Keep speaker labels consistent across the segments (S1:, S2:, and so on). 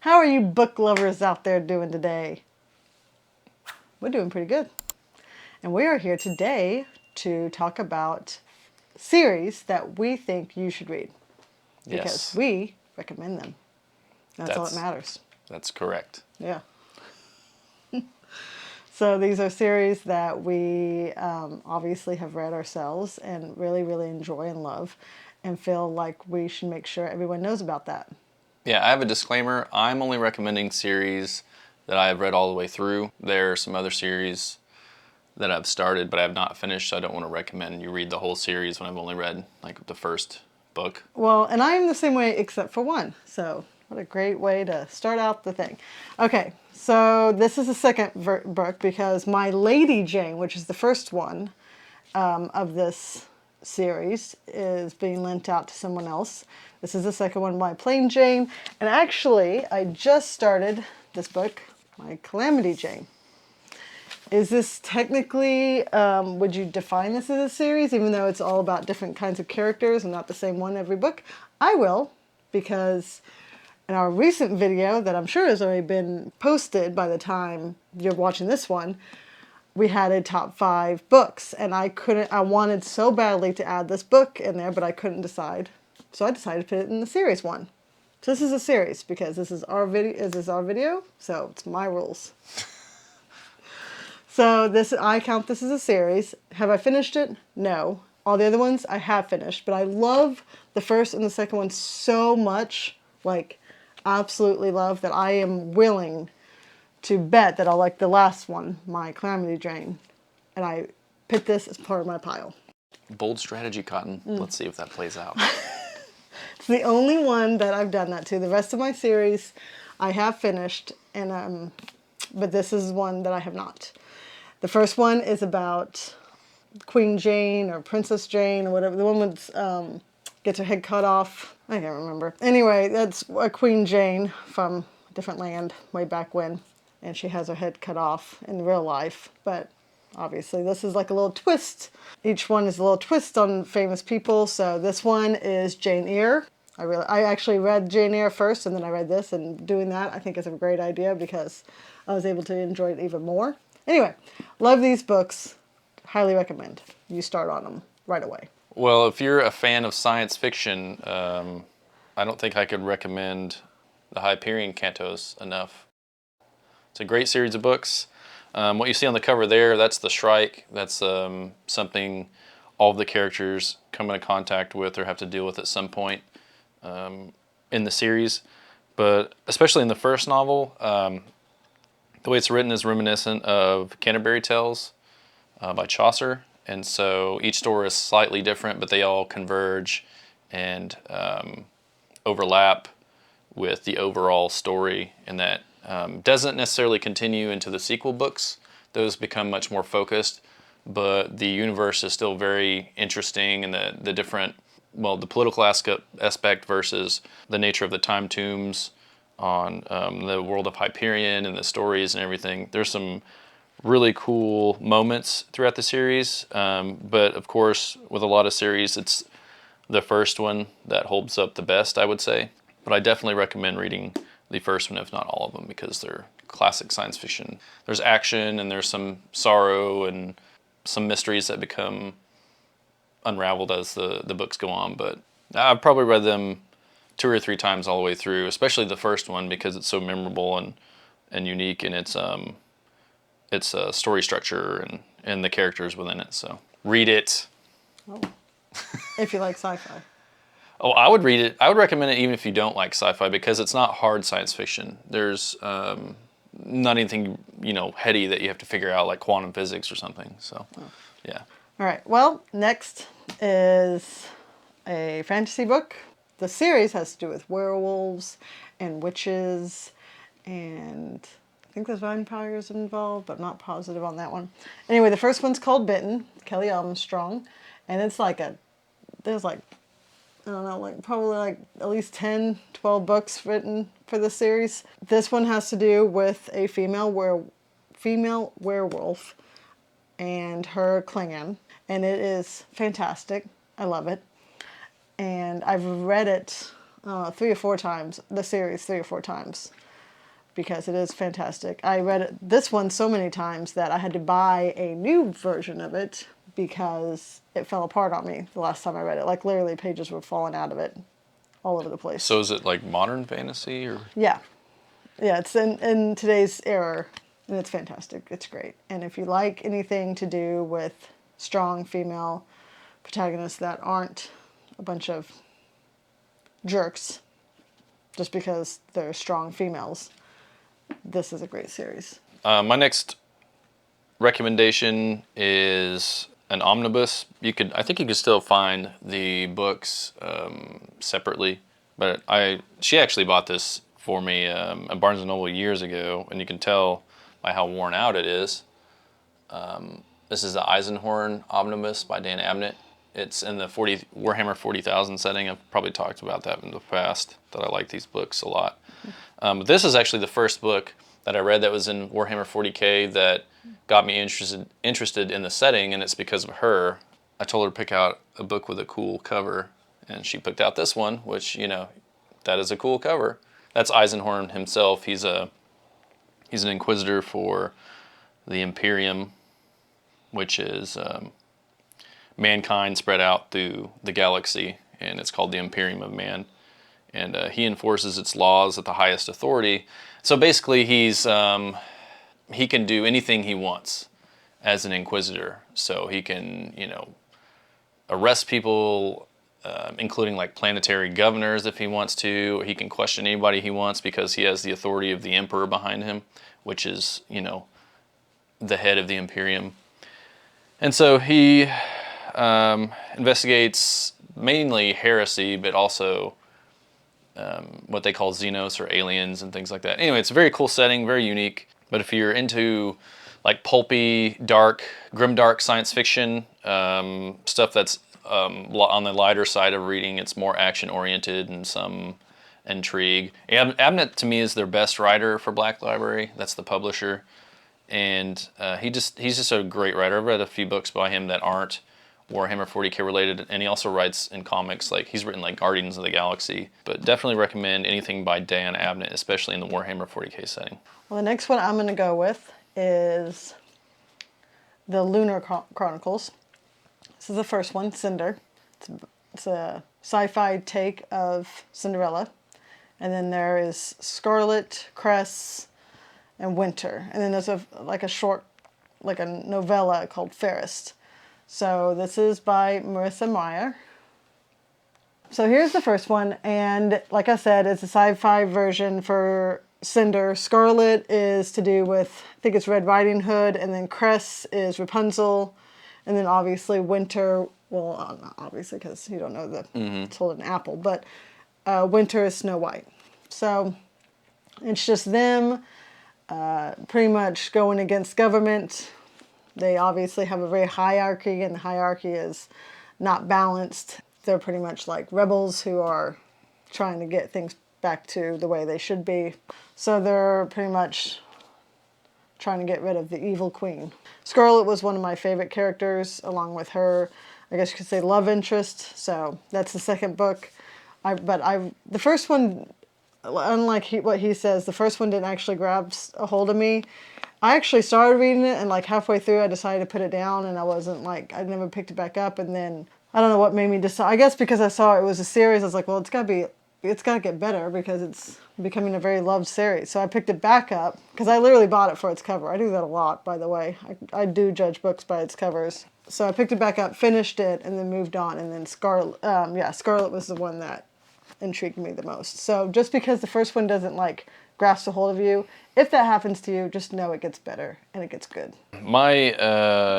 S1: How are you book lovers out there doing today? We're doing pretty good. And we are here today to talk about series that we think you should read. Because we recommend them. That's all that matters.
S2: That's correct.
S1: Yeah. So these are series that we obviously have read ourselves and really, really enjoy and love and feel like we should make sure everyone knows about that.
S2: Yeah, I have a disclaimer. I'm only recommending series that I have read all the way through. There are some other series that I've started but I have not finished, so I don't want to recommend you read the whole series when I've only read like the first book.
S1: Well, and I am the same way except for one, so what a great way to start out the thing. Okay, so this is the second book because My Lady Jane, which is the first one of this series, is being lent out to someone else. This is the second one, My Plain Jane, and actually I just started this book, My Calamity Jane. Is this technically, would you define this as a series, even though it's all about different kinds of characters and not the same one every book? I will, because in our recent video that I'm sure has already been posted by the time you're watching this one, we had a top 5 books, and I wanted so badly to add this book in there, but I couldn't decide. So I decided to put it in the series one. So this is a series because this is our video, so it's my rules. So I count this as a series. Have I finished it? No. All the other ones I have finished, but I love the first and the second one so much, like absolutely love, that I am willing to bet that I'll like the last one, My Calamity Jane. And I put this as part of my pile.
S2: Bold strategy, Cotton. Let's see if that plays out.
S1: It's the only one that I've done that to. The rest of my series I have finished, and but this is one that I have not. The first one is about Queen Jane or Princess Jane or whatever. The one with gets her head cut off. I can't remember. Anyway, that's a Queen Jane from a different land way back when. And she has her head cut off in real life. But obviously this is like a little twist. Each one is a little twist on famous people. So this one is Jane Eyre. I actually read Jane Eyre first and then I read this. And doing that I think is a great idea because I was able to enjoy it even more. Anyway, love these books. Highly recommend you start on them right away.
S2: Well, if you're a fan of science fiction, I don't think I could recommend the Hyperion Cantos enough. It's a great series of books. What you see on the cover there, that's the Shrike. That's something all of the characters come into contact with or have to deal with at some point in the series. But especially in the first novel, the way it's written is reminiscent of Canterbury Tales by Chaucer. And so each story is slightly different, but they all converge and overlap with the overall story, and that doesn't necessarily continue into the sequel books. Those become much more focused, but the universe is still very interesting, and the different, well, the political aspect versus the nature of the time tombs on the world of Hyperion and the stories and everything. There's some really cool moments throughout the series, but of course with a lot of series it's the first one that holds up the best, I would say. But I definitely recommend reading the first one, if not all of them, because they're classic science fiction. There's action and there's some sorrow and some mysteries that become unraveled as the books go on, but I've probably read them 2 or 3 times all the way through, especially the first one because it's so memorable and unique in its story structure and the characters within it. So read it.
S1: Oh. If you like sci-fi.
S2: Oh, I would read it. I would recommend it even if you don't like sci-fi because it's not hard science fiction. There's not anything heady that you have to figure out like quantum physics or something. So, yeah.
S1: All right. Well, next is a fantasy book. The series has to do with werewolves and witches, and I think there's vampires involved, but I'm not positive on that one. Anyway, the first one's called Bitten, Kelley Armstrong, and it's like there's like, I don't know, like probably like at least 10, 12 books written for the series. This one has to do with a female werewolf and her clan, and it is fantastic. I love it. And I've read it 3 or 4 times, the series 3 or 4 times. because it is fantastic. I read this one so many times that I had to buy a new version of it because it fell apart on me the last time I read it. Like literally pages were falling out of it all over the place.
S2: So is it like modern fantasy or?
S1: Yeah. Yeah, it's in today's era, and it's fantastic. It's great. And if you like anything to do with strong female protagonists that aren't a bunch of jerks just because they're strong females, this is a great series.
S2: My next recommendation is an omnibus. I think you could still find the books separately, but she actually bought this for me at Barnes & Noble years ago, and you can tell by how worn out it is. This is the Eisenhorn omnibus by Dan Abnett. It's in the Warhammer 40,000 setting. I've probably talked about that in the past, that I like these books a lot. But this is actually the first book that I read that was in Warhammer 40K that got me interested in the setting, and it's because of her. I told her to pick out a book with a cool cover, and she picked out this one, which, that is a cool cover. That's Eisenhorn himself. He's an inquisitor for the Imperium, which is mankind spread out through the galaxy, and it's called the Imperium of Man. And he enforces its laws at the highest authority. So basically, he can do anything he wants as an inquisitor. So he can, arrest people, including like planetary governors if he wants to. He can question anybody he wants because he has the authority of the Emperor behind him, which is, the head of the Imperium. And so he investigates mainly heresy, but also what they call Xenos or aliens and things like that. Anyway, it's a very cool setting, very unique. But if you're into like pulpy, dark, grimdark science fiction, stuff that's on the lighter side of reading, it's more action-oriented and some intrigue. Abnett, to me, is their best writer for Black Library. That's the publisher. And he's just a great writer. I've read a few books by him that aren't Warhammer 40K related, and he also writes in comics. Like he's written like Guardians of the Galaxy. But definitely recommend anything by Dan Abnett, especially in the Warhammer 40K setting.
S1: Well, the next one I'm going to go with is the Lunar Chronicles. This is the first one, Cinder. It's a sci-fi take of Cinderella. And then there is Scarlet, Cress, and Winter. And then there's a novella called Fairest. So this is by Marissa Meyer. So here's the first one, and like I said, it's a sci-fi version for Cinder. Scarlet is to do with, I think it's Red Riding Hood, and then Cress is Rapunzel, and then obviously Winter, well, not obviously because you don't know it's holding an apple, but Winter is Snow White. So it's just them pretty much going against government. They obviously have a very hierarchy, and the hierarchy is not balanced. They're pretty much like rebels who are trying to get things back to the way they should be. So they're pretty much trying to get rid of the evil queen. Scarlet was one of my favorite characters, along with her, I guess you could say, love interest. So that's the second book. The first one, unlike what he says, the first one didn't actually grab a hold of me. I actually started reading it, and like halfway through I decided to put it down, and I never picked it back up. And then I don't know what made me decide. I guess because I saw it was a series, I was like, well, it's got to get better because it's becoming a very loved series. So I picked it back up because I literally bought it for its cover. I do that a lot, by the way. I do judge books by its covers. So I picked it back up, finished it, and then moved on. And then Scarlet was the one that intrigued me the most. So just because the first one doesn't like grasp a hold of you, if that happens to you, just know it gets better and it gets good.
S2: My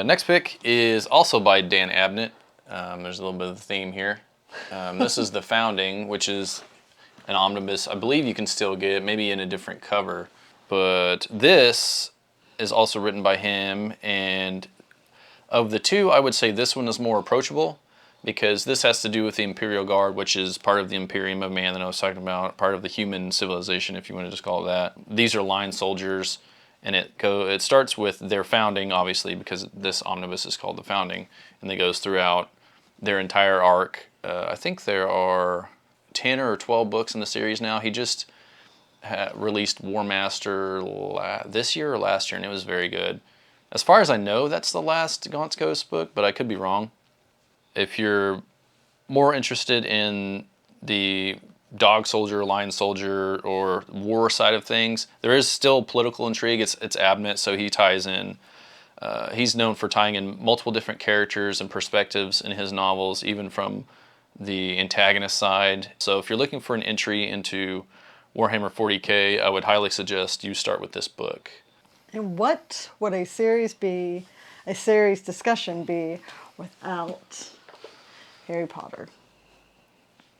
S2: next pick is also by Dan Abnett. There's a little bit of a theme here. This is The Founding, which is an omnibus. I believe you can still get it, maybe in a different cover. But this is also written by him, and of the two, I would say this one is more approachable, because this has to do with the Imperial Guard, which is part of the Imperium of Man that I was talking about, part of the human civilization, if you want to just call it that. These are line soldiers, and it starts with their founding, obviously, because this omnibus is called The Founding, and it goes throughout their entire arc. I think there are 10 or 12 books in the series now. He just released War Master this year or last year, and it was very good. As far as I know, that's the last Gaunt's Ghost book, but I could be wrong. If you're more interested in the dog soldier, lion soldier, or war side of things, there is still political intrigue. It's Abnett, so he ties in. He's known for tying in multiple different characters and perspectives in his novels, even from the antagonist side. So if you're looking for an entry into Warhammer 40K, I would highly suggest you start with this book.
S1: And what would a series discussion be without Harry Potter?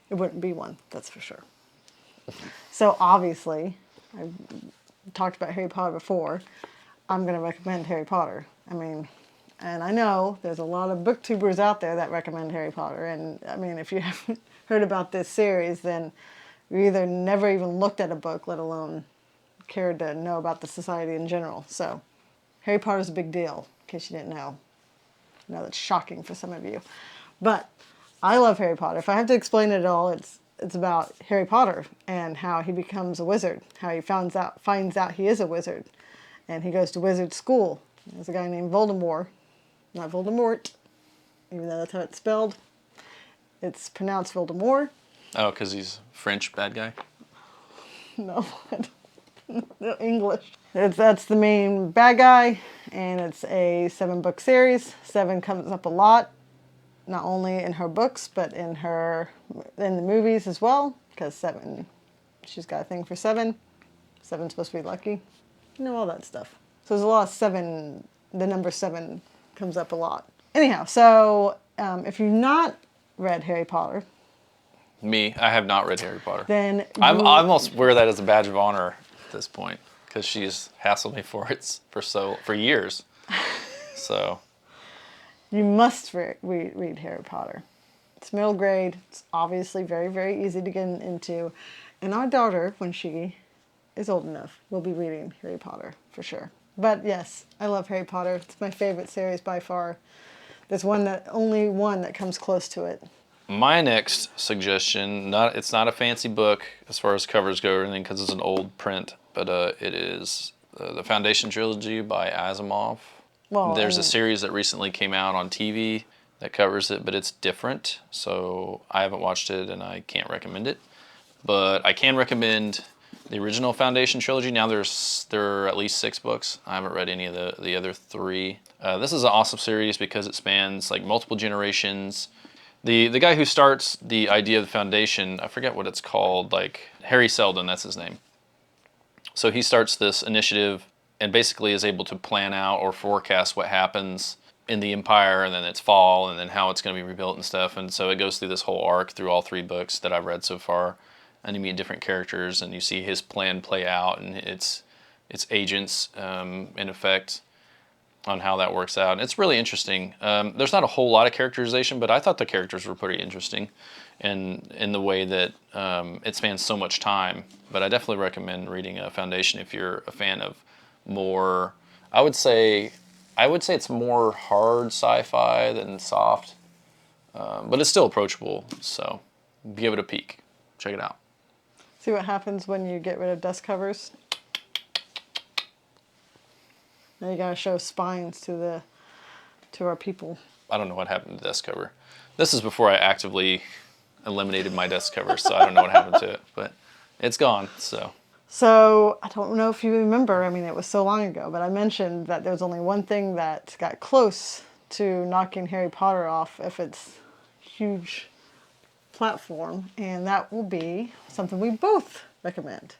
S1: It wouldn't be one, that's for sure. So obviously, I've talked about Harry Potter before. I'm going to recommend Harry Potter. I mean, and I know there's a lot of booktubers out there that recommend Harry Potter. And I mean, if you haven't heard about this series, then you either never even looked at a book, let alone cared to know about the society in general. So Harry Potter's a big deal, in case you didn't know. I know that's shocking for some of you. But I love Harry Potter. If I have to explain it all, it's about Harry Potter and how he becomes a wizard, how he finds out he is a wizard. And he goes to wizard school. There's a guy named Voldemort. Not Voldemort, even though that's how it's spelled. It's pronounced Voldemort.
S2: Oh, because he's French bad guy?
S1: No, no English. That's the main bad guy, and it's a 7-book series. 7 comes up a lot, not only in her books, but in the movies as well, because 7, she's got a thing for 7. 7's supposed to be lucky. You know, all that stuff. So there's a lot of 7, the number 7 comes up a lot. Anyhow, so if you've not read Harry Potter.
S2: Me, I have not read Harry Potter.
S1: Then
S2: I almost wear that as a badge of honor at this point, because she's hassled me for it for years. So.
S1: You must read Harry Potter. It's middle grade. It's obviously very, very easy to get into. And our daughter, when she is old enough, will be reading Harry Potter for sure. But yes, I love Harry Potter. It's my favorite series by far. There's only one that comes close to it.
S2: My next suggestion, it's not a fancy book as far as covers go or anything, because it's an old print, but it is the Foundation trilogy by Asimov. Well, there's a series that recently came out on TV that covers it, but it's different, so I haven't watched it and I can't recommend it. But I can recommend the original Foundation trilogy. Now there are at least 6 books. I haven't read any of the other 3. This is an awesome series because it spans like multiple generations. The guy who starts the idea of the Foundation, I forget what it's called, like Harry Seldon, that's his name. So he starts this initiative and basically is able to plan out or forecast what happens in the Empire and then its fall and then how it's going to be rebuilt and stuff. And so it goes through this whole arc through all 3 books that I've read so far. And you meet different characters and you see his plan play out and its agents in effect on how that works out. And it's really interesting. There's not a whole lot of characterization, but I thought the characters were pretty interesting in the way that it spans so much time. But I definitely recommend reading Foundation if you're a fan of more, I would say it's more hard sci-fi than soft, but it's still approachable, so give it a peek. Check it out.
S1: See what happens when you get rid of dust covers? Now you gotta show spines to our people.
S2: I don't know what happened to the desk cover. This is before I actively eliminated my desk cover, so I don't know what happened to it, but it's gone, so.
S1: So, I don't know if you remember, I mean, it was so long ago, but I mentioned that there's only one thing that got close to knocking Harry Potter off if it's huge platform, and that will be something we both recommend.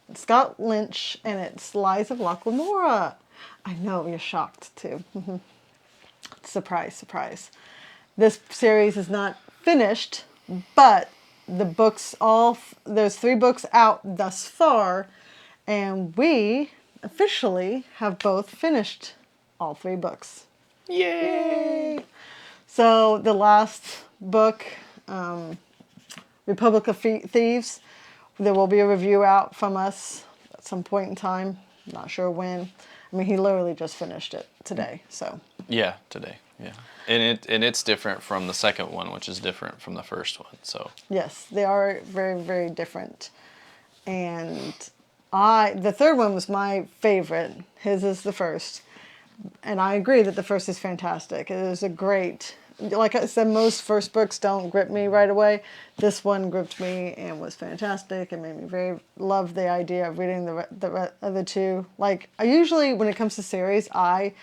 S1: It's got Lynch, and it's Lies of Locke Lamora. I know, you're shocked too. Surprise, surprise. This series is not finished, but the books there's 3 books out thus far, and we officially have both finished all 3 books. Yay! So the last book, Republic of Thieves, there will be a review out from us at some point in time. Not sure when. I mean, he literally just finished it today, so.
S2: Yeah, today, yeah. And it's different from the second one, which is different from the first one, so.
S1: Yes, they are very, very different. And the third one was my favorite. His is the first. And I agree that the first is fantastic. It is a great, like I said, most first books don't grip me right away. This one gripped me and was fantastic. It made me very love the idea of reading the other two. Like, I usually, when it comes to series, I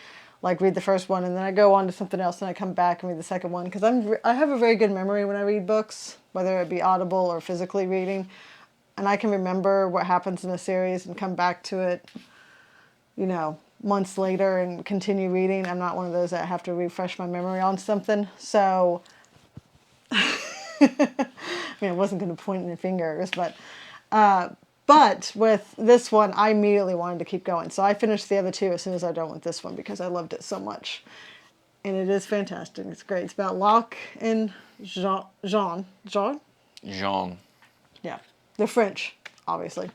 S1: like read the first one and then I go on to something else and I come back and read the second one because I have a very good memory when I read books, whether it be audible or physically reading, and I can remember what happens in a series and come back to it, you know, months later and continue reading. I'm not one of those that have to refresh my memory on something. So, I mean, I wasn't going to point any fingers, but with this one, I immediately wanted to keep going. So I finished the other two as soon as I done with this one because I loved it so much. And it is fantastic. It's great. It's about Locke and Jean.
S2: Jean.
S1: Yeah. They're French, obviously.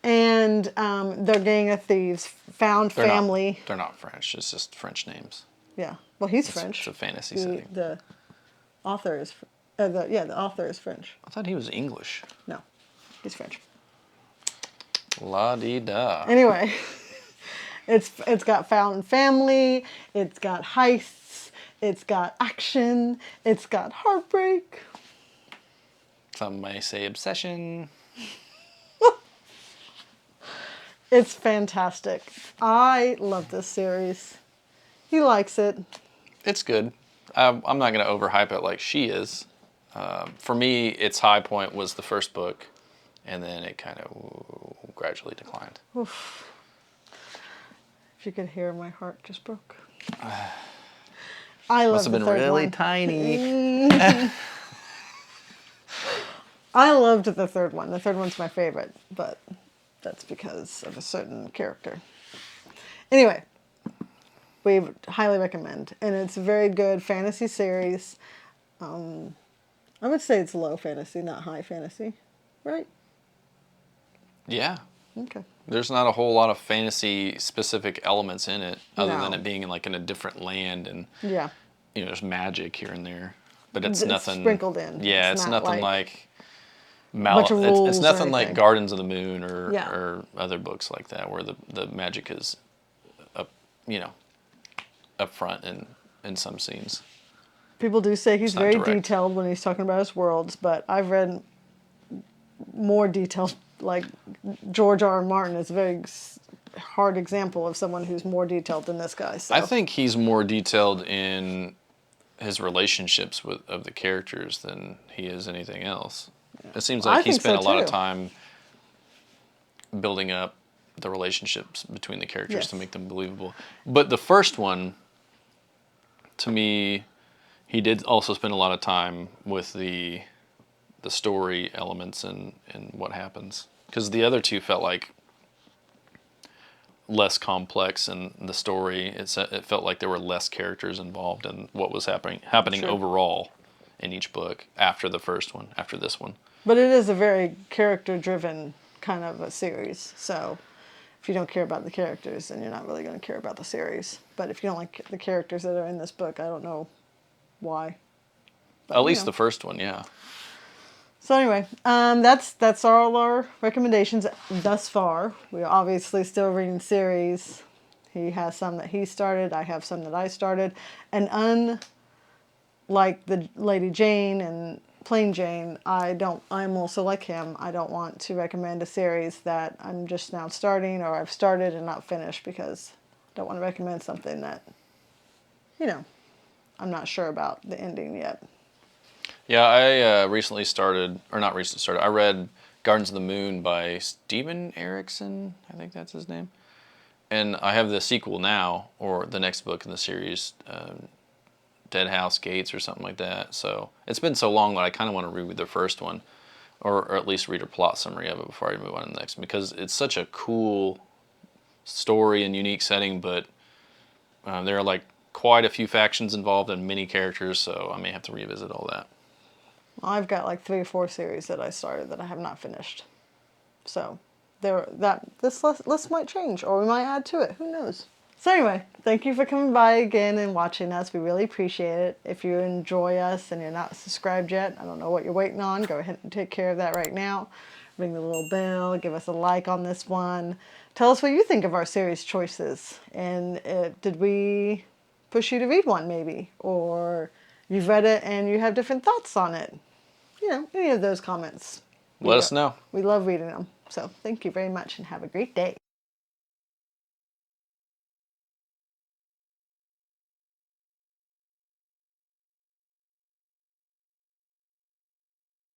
S1: And their gang of thieves found family.
S2: They're not French. It's just French names.
S1: Yeah. Well, he's French.
S2: It's a fantasy setting.
S1: The author is, the author is French.
S2: I thought he was English.
S1: No, he's French.
S2: La-di-da.
S1: Anyway, it's got found family, it's got heists, it's got action, it's got heartbreak.
S2: Some may say obsession.
S1: It's fantastic. I love this series. He likes it.
S2: It's good. I'm not going to overhype it like she is. For me, its high point was the first book, and then it kind of gradually declined.
S1: Oof. If you could hear, my heart just broke. I love
S2: Must have been really tiny.
S1: I loved the third one. The third one's my favorite, but that's because of a certain character. Anyway, we highly recommend, and it's a very good fantasy series. I would say it's low fantasy, not high fantasy, right?
S2: Yeah.
S1: Okay.
S2: There's not a whole lot of fantasy specific elements in it, other
S1: No.
S2: than it being in a different land, and
S1: Yeah.
S2: there's magic here and there, but it's
S1: It's
S2: nothing
S1: sprinkled in.
S2: Yeah,
S1: It's
S2: it's
S1: not
S2: nothing
S1: like
S2: like
S1: bunch of rules
S2: it's
S1: or
S2: nothing like
S1: anything.
S2: Gardens of the Moon or
S1: Yeah.
S2: or other books like that where the magic is up up front in some scenes.
S1: People do say he's
S2: not
S1: very
S2: direct.
S1: detailed when he's talking about his worlds, but I've read more detailed, like George R. R. Martin is a very hard example of someone who's more detailed than this guy. So.
S2: I think he's more detailed in his relationships of the characters than he is anything else. It seems like he spent a lot of time building up the relationships between the characters to make them believable. But the first one, to me, he did also spend a lot of time with the story elements and what happens. Because the other two felt like less complex in the story. It felt like there were less characters involved in what was happening
S1: Sure.
S2: overall in each book after the first one, after this one.
S1: But it is a very character-driven kind of a series. So if you don't care about the characters, then you're not really going to care about the series. But if you don't like the characters that are in this book, I don't know why. But,
S2: At least the first one, yeah.
S1: So anyway, that's all our recommendations thus far. We're obviously still reading series. He has some that he started. I have some that I started. And unlike the Lady Jane and Plain Jane, I'm also like him. I don't want to recommend a series that I'm just now starting or I've started and not finished because I don't want to recommend something that, I'm not sure about the ending yet.
S2: Yeah, I recently started, or not recently started, I read Gardens of the Moon by Steven Erikson, I think that's his name. And I have the sequel now, or the next book in the series, Dead House Gates or something like that. So it's been so long that I kind of want to read the first one, or at least read a plot summary of it before I move on to the next, because it's such a cool story and unique setting, but there are quite a few factions involved and many characters, so I may have to revisit all that.
S1: I've got 3 or 4 series that I started that I have not finished. So this list might change, or we might add to it. Who knows? So anyway, thank you for coming by again and watching us. We really appreciate it. If you enjoy us and you're not subscribed yet, I don't know what you're waiting on. Go ahead and take care of that right now. Ring the little bell. Give us a like on this one. Tell us what you think of our series choices. And did we push you to read one maybe? Or you've read it and you have different thoughts on it? You know, any of those comments.
S2: Let us know.
S1: We love reading them. So thank you very much and have a great day.